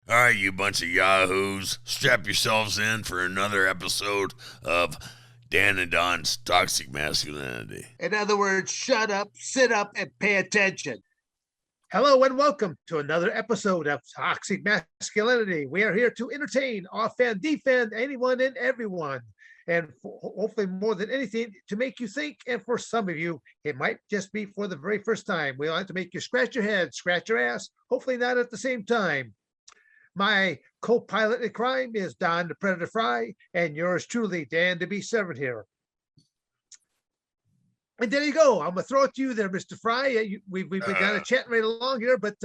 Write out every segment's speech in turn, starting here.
All right, you bunch of yahoos, strap yourselves in for another episode of Dan and Don's Toxic Masculinity. In other words, shut up, sit up, and pay attention. Hello and welcome to another episode of Toxic Masculinity. We are here to entertain, offend, defend anyone and everyone. And hopefully more than anything, to make you think. And for some of you, it might just be for the very first time. We like to make you scratch your head, scratch your ass, hopefully not at the same time. My co-pilot in crime is Don the Predator Frye, and yours truly, Dan to be Severn here. And there you go. I'm gonna throw it to you there, Mr. Frye. We've got a chat right along here, but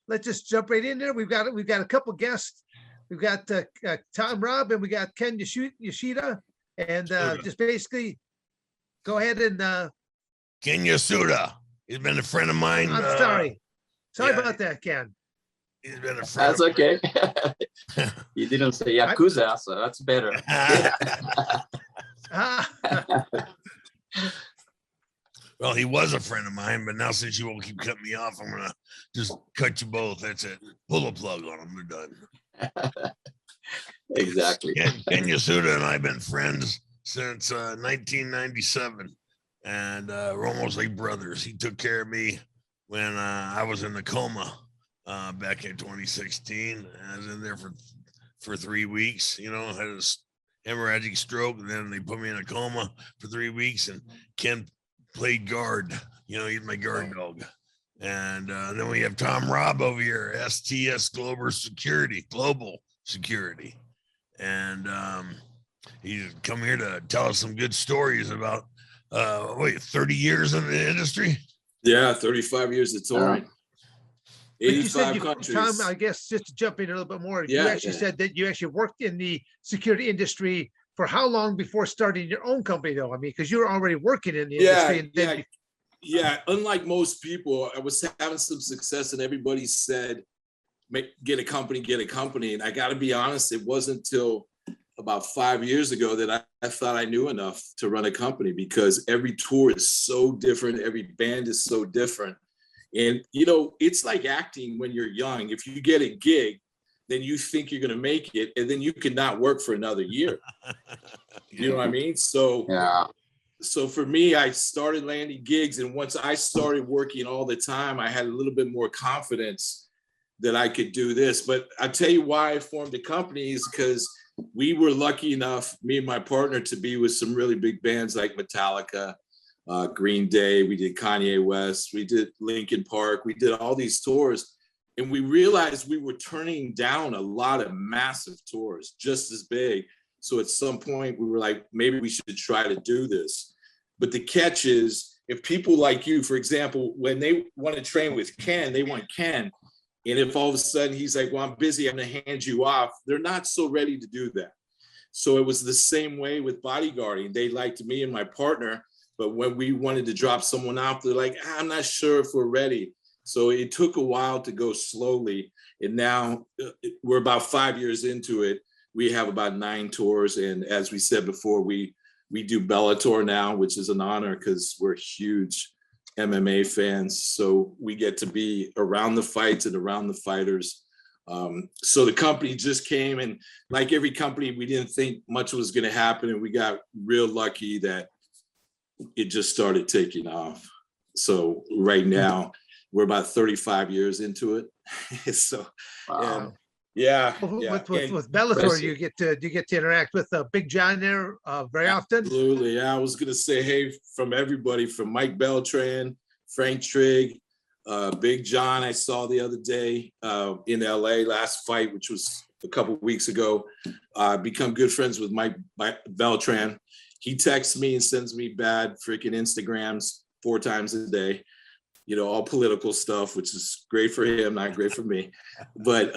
let's just jump right in there. We've got a couple guests. We've got Tom Robb and we got Ken Yasuda, and just basically go ahead and Ken Yasuda. He's been a friend of mine. I'm sorry about that, Ken. He's been a friend. That's okay. You didn't say Yakuza, so that's better. Well, he was a friend of mine, but now since you won't keep cutting me off, I'm gonna just cut you both. That's it. Pull the plug on them. We're done. Exactly. Ken Yasuda and I have been friends since 1997, and we're almost like brothers. He took care of me when I was in the coma back in 2016. I was in there for 3 weeks. You know, had a hemorrhagic stroke, and then they put me in a coma for 3 weeks. And Ken played guard. You know, he's my guard dog. And then we have Tom Robb over here, STS Global Security. And he's come here to tell us some good stories about 30 years in the industry. Yeah, 35 years of touring. 85 countries. Tom, I guess just to jump in a little bit more, you actually said that you actually worked in the security industry for how long before starting your own company, though? I mean, because you were already working in the industry. Yeah. Unlike most people, I was having some success, and everybody said, get a company. And I got to be honest, it wasn't until about 5 years ago that I thought I knew enough to run a company, because every tour is so different. Every band is so different. And, you know, it's like acting when you're young. If you get a gig, then you think you're going to make it, and then you cannot work for another year. You know what I mean? So for me, I started landing gigs. And once I started working all the time, I had a little bit more confidence that I could do this. But I'll tell you why I formed a company is because we were lucky enough, me and my partner, to be with some really big bands like Metallica, Green Day. We did Kanye West. We did Linkin Park. We did all these tours. And we realized we were turning down a lot of massive tours, just as big. So at some point we were like, maybe we should try to do this. But the catch is, if people like you, for example, when they want to train with Ken, they want Ken. And if all of a sudden he's like, well, I'm busy, I'm going to hand you off, they're not so ready to do that. So it was the same way with Bodyguarding. They liked me and my partner, but when we wanted to drop someone off, they're like, I'm not sure if we're ready. So it took a while to go slowly. And now we're about 5 years into it. We have about 9 tours. And as we said before, we do Bellator now, which is an honor because we're huge MMA fans. So we get to be around the fights and around the fighters. So the company just came, and like every company, we didn't think much was going to happen. And we got real lucky that it just started taking off. So right now, we're about 35 years into it. So, Wow. With Bellator, you get to interact with Big John there very often. Absolutely. Yeah, I was gonna say, hey, from everybody, from Mike Beltran, Frank Trigg, Big John. I saw the other day in LA last fight, which was a couple of weeks ago. Become good friends with Mike Beltran. He texts me and sends me bad freaking Instagrams 4 times a day. You know, all political stuff, which is great for him, not great for me. But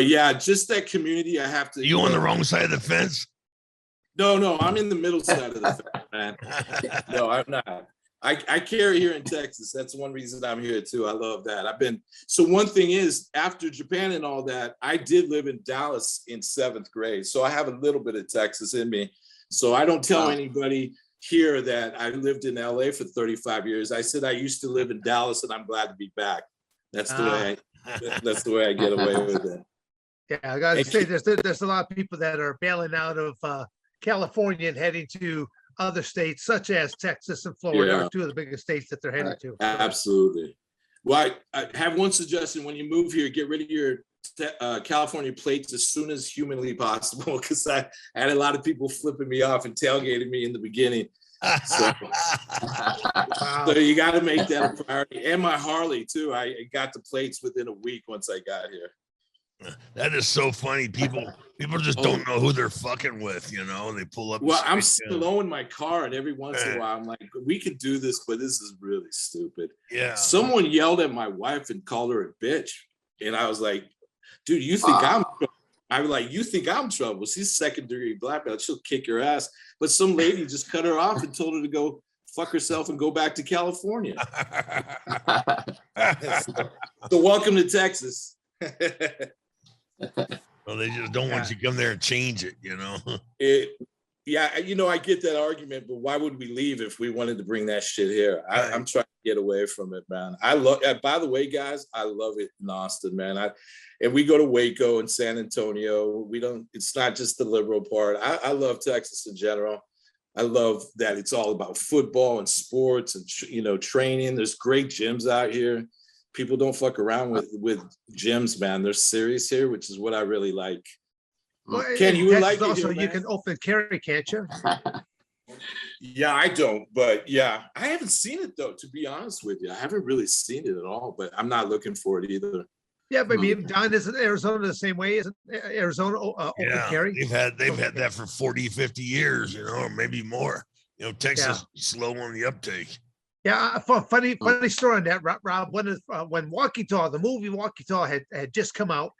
yeah, just that community. I have to. You on the wrong side of the fence? No, I'm in the middle side of the fence, man. No, I'm not. I carry here in Texas. That's one reason I'm here too. I love that. So one thing is, after Japan and all that, I did live in Dallas in 7th grade. So I have a little bit of Texas in me. So I don't tell anybody here that I lived in LA for 35 years. I said I used to live in Dallas and I'm glad to be back. That's the way That's the way I get away with it. Yeah, I gotta say, there's a lot of people that are bailing out of California and heading to other states, such as Texas and Florida, are two of the biggest states that they're heading to. Absolutely. Well, I have one suggestion. When you move here, get rid of your California plates as soon as humanly possible, because I had a lot of people flipping me off and tailgating me in the beginning. So, so you got to make that a priority. And my Harley too. I got the plates within a week once I got here. That is so funny. People just don't know who they're fucking with, you know. They pull up. Well, I'm slow in my car, and every once in a while, I'm like, we could do this, but this is really stupid. Yeah. Someone yelled at my wife and called her a bitch, and I was like, dude, you think you think I'm trouble? She's second-degree black belt. She'll kick your ass. But some lady just cut her off and told her to go fuck herself and go back to California. So welcome to Texas. Well, they just don't want you to come there and change it, you know. Yeah, you know, I get that argument, but why would we leave if we wanted to bring that shit here? I'm trying to get away from it, man. I love. By the way, guys, I love it in Austin, man. And we go to Waco and San Antonio. We don't. It's not just the liberal part. I love Texas in general. I love that it's all about football and sports and training. There's great gyms out here. People don't fuck around with gyms, man. They're serious here, which is what I really like. Well, Ken, you would like also it here, you can open carry, can't you? Yeah, I don't, but yeah, I haven't seen it though. To be honest with you, I haven't really seen it at all. But I'm not looking for it either. Yeah, but I mean, Don, isn't Arizona the same way? Isn't Arizona open carry? They've had that for 40, 50 years, you know, or maybe more. You know, Texas slow on the uptake. Yeah, funny story on that, Rob. When Walkie Tall, the movie Walkie Tall had just come out,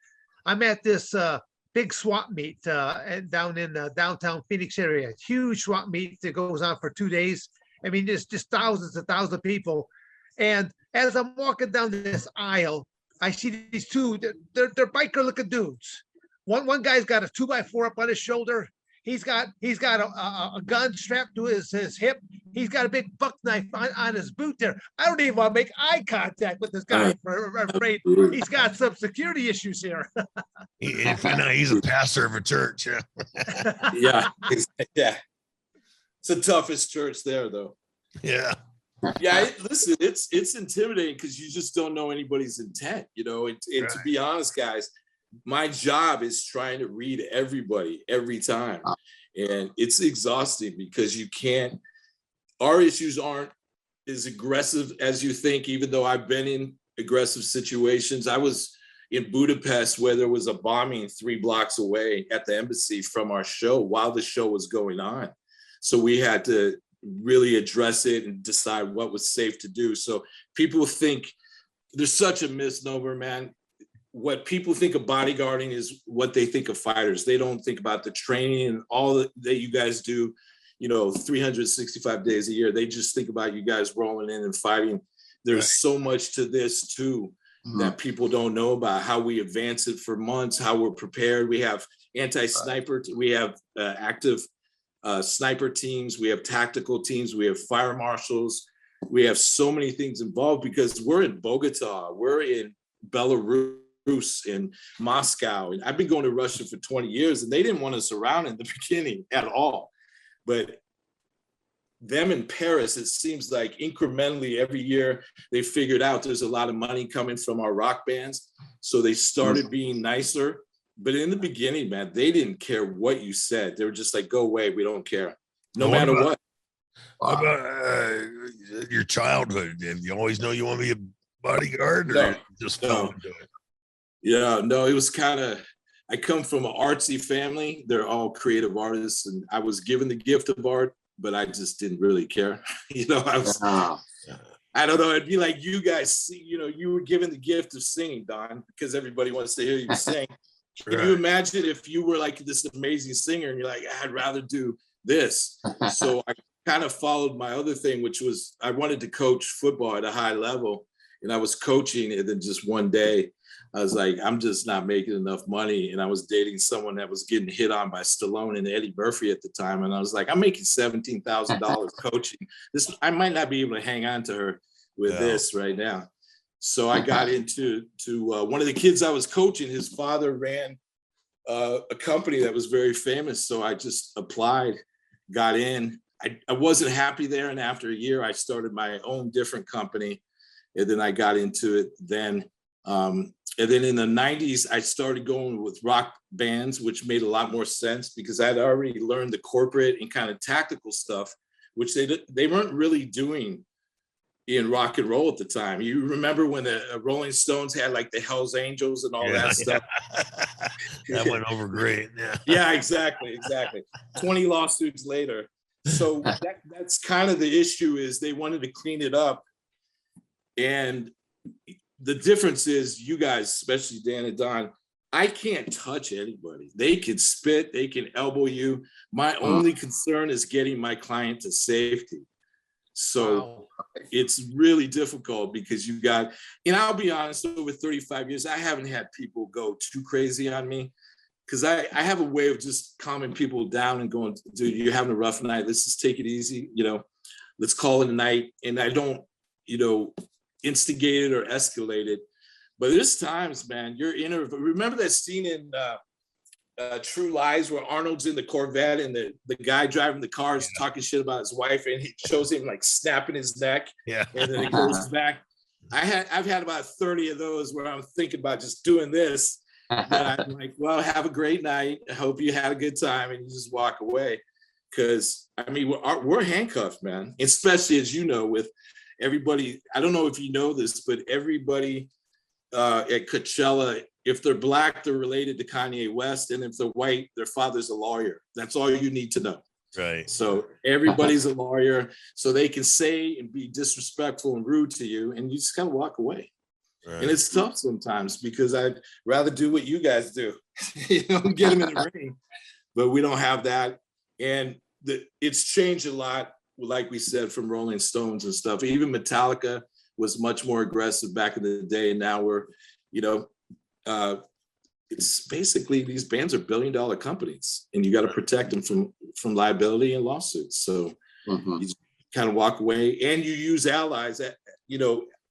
I'm at this big swap meet down in downtown Phoenix area. Huge swap meet that goes on for 2 days. I mean, there's just thousands and thousands of people. And as I'm walking down this aisle, I see these two. They're biker looking dudes. One guy's got a 2x4 up on his shoulder. He's got a gun strapped to his hip. He's got a big buck knife on his boot there. I don't even want to make eye contact with this guy. I'm afraid he's got some security issues here. He's a pastor of a church. Yeah. Yeah. It's the toughest church there, though. Yeah. Yeah, listen, it's intimidating because you just don't know anybody's intent, you know. And to be honest, guys, my job is trying to read everybody every time. And it's exhausting because our issues aren't as aggressive as you think, even though I've been in aggressive situations. I was in Budapest where there was a bombing 3 blocks away at the embassy from our show while the show was going on. So we had to really address it and decide what was safe to do. So people think there's such a misnomer, man. What people think of bodyguarding is what they think of fighters. They don't think about the training and all that you guys do, 365 days a year. They just think about you guys rolling in and fighting. There's so much to this too that people don't know about, how we advance it for months, how we're prepared. We have anti-sniper, we have active sniper teams, we have tactical teams, we have fire marshals. We have so many things involved because we're in Bogota, we're in Belarus, in Moscow. And I've been going to Russia for 20 years and they didn't want us around in the beginning at all. But them in Paris, it seems like incrementally every year they figured out there's a lot of money coming from our rock bands. So they started being nicer. But in the beginning, man, they didn't care what you said. They were just like, go away. We don't care. No matter what. How about your childhood? Did you always know you want to be a bodyguard or just fell into it? Yeah, no, it was kind of, I come from an artsy family. They're all creative artists. And I was given the gift of art, but I just didn't really care. I don't know. It'd be like you guys, you were given the gift of singing, Don, because everybody wants to hear you sing. Can you imagine if you were like this amazing singer and you're like, I'd rather do this. So I kind of followed my other thing, which was I wanted to coach football at a high level. And I was coaching, and then just one day I was like, I'm just not making enough money. And I was dating someone that was getting hit on by Stallone and Eddie Murphy at the time. And I was like, I'm making $17,000 coaching. I might not be able to hang on to her with this right now. So I got into one of the kids I was coaching. His father ran a company that was very famous. So I just applied, got in. I wasn't happy there. And after a year, I started my own different company. And then I got into it then. And then in the 90s, I started going with rock bands, which made a lot more sense because I'd already learned the corporate and kind of tactical stuff, which they weren't really doing in rock and roll at the time. You remember when the Rolling Stones had like the Hells Angels and all that stuff? That went over great. Yeah. Yeah, exactly. 20 lawsuits later. So that's kind of the issue, is they wanted to clean it up. And the difference is, you guys, especially Dan and Don, I can't touch anybody. They can spit, they can elbow you. My only concern is getting my client to safety. So it's really difficult because you got, and I'll be honest, over 35 years, I haven't had people go too crazy on me, because I have a way of just calming people down and going, dude, you're having a rough night. Let's just take it easy. Let's call it a night. And I don't, instigate it or escalate it. But there's times, man, remember that scene in True Lies where Arnold's in the Corvette and the guy driving the car is talking shit about his wife, and he shows him like snapping his neck. Yeah. And then it goes back. I've had about 30 of those where I'm thinking about just doing this. But I'm like, well, have a great night. I hope you had a good time, and you just walk away. Because I mean, we're handcuffed, man. Especially, as you know, with everybody. I don't know if you know this, but everybody at Coachella, if they're black, they're related to Kanye West, and if they're white, their father's a lawyer. That's all you need to know. Right. So everybody's a lawyer, so they can say and be disrespectful and rude to you, and you just gotta walk away. Right. And it's tough sometimes, because I'd rather do what you guys do, get them in the ring, but we don't have that. And it's changed a lot, like we said, from Rolling Stones and stuff. Even Metallica was much more aggressive back in the day. And now we're, it's basically, these bands are billion-dollar companies, and you got to protect them from liability and lawsuits. So you just kind of walk away, and you use allies that,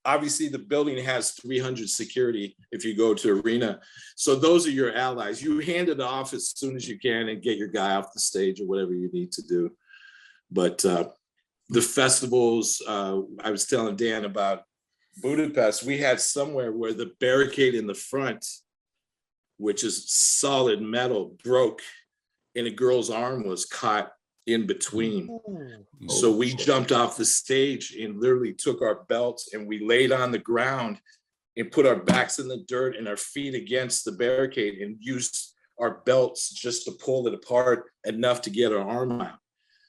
obviously the building has 300 security if you go to arena. So those are your allies. You hand it off as soon as you can and get your guy off the stage or whatever you need to do. But the festivals, I was telling Dan about Budapest. We had somewhere where the barricade in the front, which is solid metal, broke, and a girl's arm was caught in between. So we jumped off the stage and literally took our belts and we laid on the ground and put our backs in the dirt and our feet against the barricade and used our belts just to pull it apart enough to get our arm out.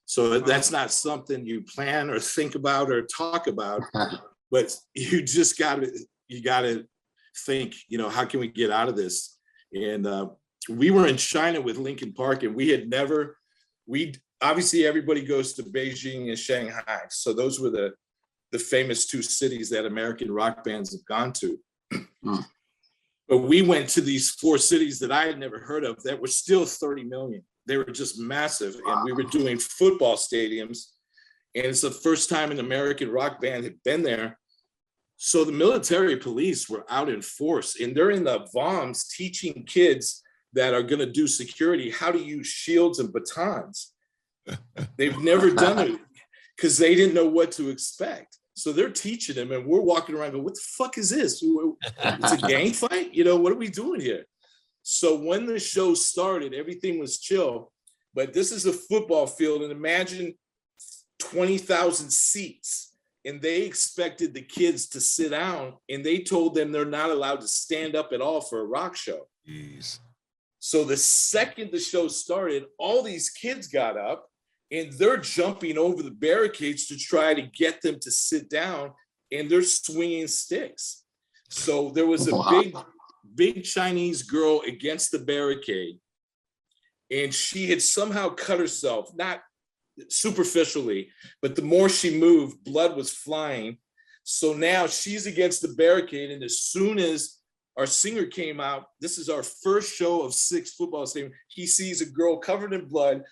So that's not something you plan or think about or talk about, but you just gotta think, how can we get out of this? And we were in China with Linkin Park, and obviously everybody goes to Beijing and Shanghai. So those were the famous two cities that American rock bands have gone to. But we went to these four cities that I had never heard of that were still 30 million. They were just massive. And we were doing football stadiums. And it's the first time an American rock band had been there. So the military police were out in force, and they're in the VOMs teaching kids that are going to do security how to use shields and batons. They've never done it because they didn't know what to expect. So they're teaching them, and we're walking around going, what the fuck is this? It's a gang fight? What are we doing here? So when the show started, everything was chill. But this is a football field, and imagine 20,000 seats. And they expected the kids to sit down, and they told them they're not allowed to stand up at all for a rock show. Jeez. So the second the show started, all these kids got up, and they're jumping over the barricades to try to get them to sit down, and they're swinging sticks. So there was a big Chinese girl against the barricade, and she had somehow cut herself, not superficially, but the more she moved, blood was flying. So now she's against the barricade, and as soon as our singer came out, this is our first show of 6 football stadium, he sees a girl covered in blood,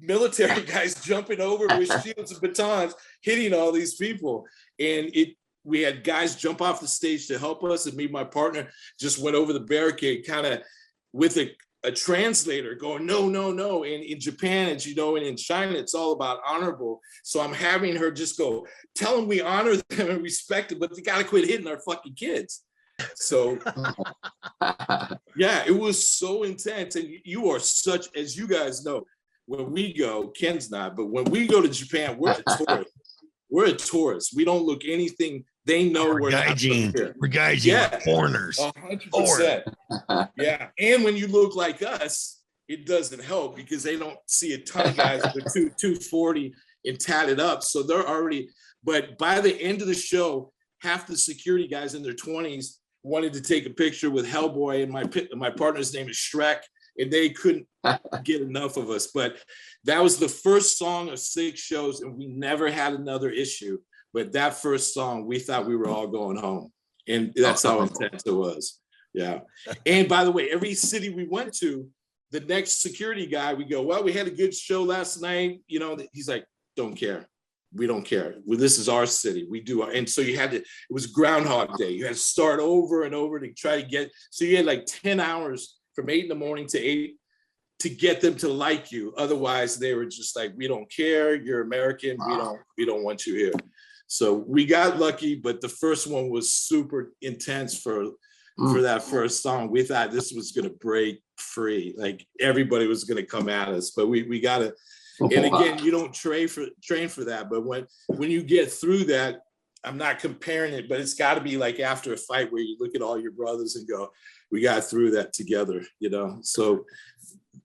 military guys jumping over with shields and batons, hitting all these people. And we had guys jump off the stage to help us, and me and my partner just went over the barricade kind of with a translator going, no, no, no. And in Japan, as you know, and in China, it's all about honorable. So I'm having her just go, tell them we honor them and respect them, but they got to quit hitting our fucking kids. So yeah, it was so intense. And you are such, as you guys know, when we go, Ken's not, but when we go to Japan, we're a tourist. We're a tourist. We don't look anything. They know we're gaijin. We're gaijin. Foreigners. 100%. Yeah. And when you look like us, it doesn't help because they don't see a ton of guys with 240 and tatted up. So they're already, but by the end of the show, half the security guys in their 20s wanted to take a picture with Hellboy, and my partner's name is Shrek, and they couldn't get enough of us. But that was the first song of 6 shows, and we never had another issue. But that first song, we thought we were all going home. And that's how intense it was. Yeah. And by the way, every city we went to, the next security guy, we go, well, we had a good show last night. You know, he's like, don't care. We don't care. Well, this is our city. We do. And so you had to, it was Groundhog Day. You had to start over and over to try to get, so you had like 10 hours from 8 in the morning to 8 to get them to like you. Otherwise, they were just like, we don't care. You're American. We don't want you here. So we got lucky, but the first one was super intense for that first song. We thought this was going to break free. Like everybody was going to come at us, but we got to, and again, you don't train for that. But when you get through that, I'm not comparing it, but it's got to be like after a fight where you look at all your brothers and go, we got through that together, you know? So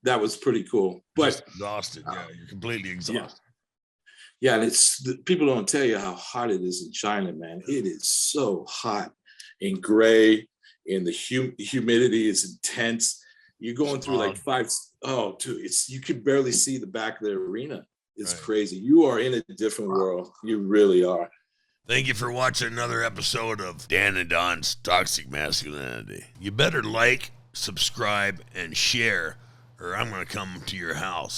that was pretty cool. But just exhausted. Yeah, you're completely exhausted. Yeah, and people don't tell you how hot it is in China, man. It is so hot and gray, and the humidity is intense. You're going through like you can barely see the back of the arena. It's crazy. You are in a different world. You really are. Thank you for watching another episode of Dan and Don's Toxic Masculinity. You better like, subscribe, and share, or I'm going to come to your house.